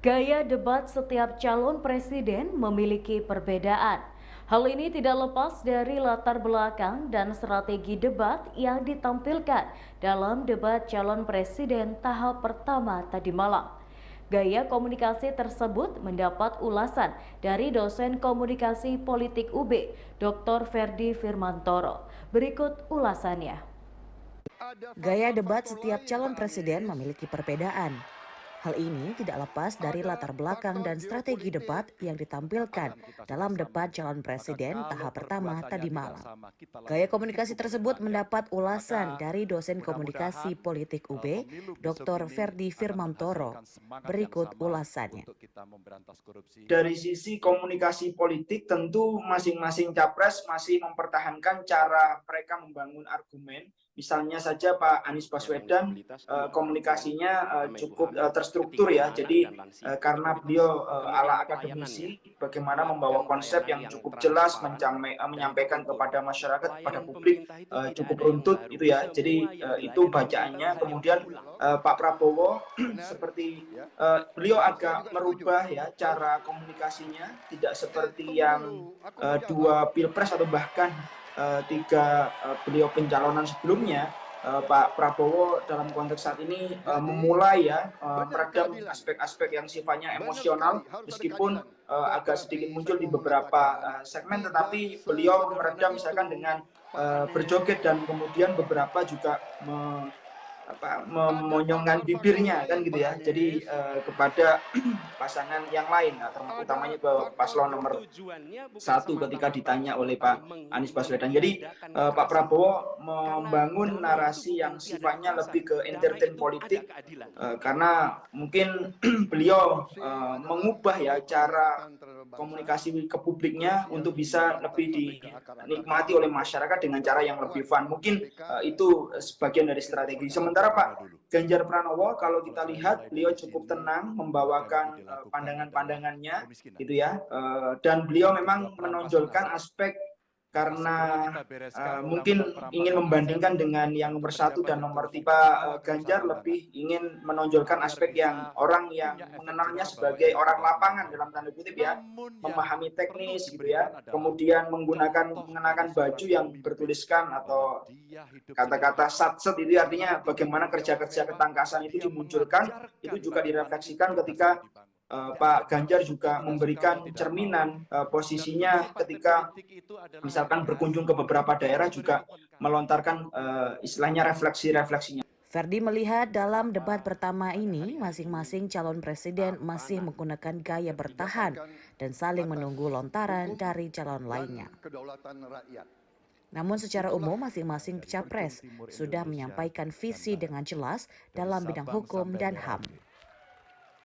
Gaya debat setiap calon presiden memiliki perbedaan. Hal ini tidak lepas dari latar belakang dan strategi debat yang ditampilkan dalam debat calon presiden tahap pertama tadi malam. Gaya komunikasi tersebut mendapat ulasan dari dosen komunikasi politik UB, Dr. Ferdi Firmantoro. Berikut ulasannya. Gaya debat setiap calon presiden memiliki perbedaan. Hal ini tidak lepas dari latar belakang dan strategi debat yang ditampilkan dalam debat calon presiden tahap pertama tadi malam. Gaya komunikasi tersebut mendapat ulasan dari dosen komunikasi politik UB, Dr. Ferdi Firmantoro. Berikut ulasannya. Dari sisi komunikasi politik, tentu masing-masing capres masih mempertahankan cara mereka membangun argumen. Misalnya saja Pak Anies Baswedan komunikasinya cukup terstruktur ya. Jadi karena beliau ala akademisi, bagaimana membawa konsep yang cukup jelas, menyampaikan kepada masyarakat, kepada publik cukup runtut itu ya. Jadi itu bacaannya. Kemudian Pak Prabowo seperti beliau agak merubah ya cara komunikasinya, tidak seperti yang dua pilpres atau bahkan tiga beliau pencalonan sebelumnya. Pak Prabowo dalam konteks saat ini memulai ya meredam aspek-aspek yang sifatnya emosional, meskipun agak sedikit muncul di beberapa segmen, tetapi beliau meredam misalkan dengan berjoget dan kemudian beberapa juga memonyongkan bibirnya kan gitu ya. Jadi kepada pasangan yang lain, utamanya ke paslon nomor 1 ketika ditanya oleh Pak Anies Baswedan. Jadi Pak Prabowo membangun narasi yang sifatnya lebih ke entertain politik karena mungkin beliau mengubah ya cara komunikasi ke publiknya untuk bisa lebih dinikmati oleh masyarakat dengan cara yang lebih fun. Mungkin itu sebagian dari strategi. Sementara Pak Ganjar Pranowo, kalau kita lihat beliau cukup tenang membawakan pandangan-pandangannya gitu ya, dan beliau memang menonjolkan aspek karena mungkin ingin membandingkan dengan yang nomor 1 dan nomor 3. Ganjar lebih ingin menonjolkan aspek yang orang yang mengenalnya sebagai orang lapangan dalam tanda kutip ya, memahami teknis gitu ya, kemudian mengenakan baju yang bertuliskan atau kata-kata satset, itu artinya bagaimana kerja-kerja ketangkasan itu dimunculkan, itu juga direfleksikan ketika Pak Ganjar juga memberikan cerminan posisinya ketika misalkan berkunjung ke beberapa daerah, juga melontarkan istilahnya refleksi-refleksinya. Ferdi melihat dalam debat pertama ini, masing-masing calon presiden masih menggunakan gaya bertahan dan saling menunggu lontaran dari calon lainnya. Namun secara umum masing-masing capres sudah menyampaikan visi dengan jelas dalam bidang hukum dan HAM.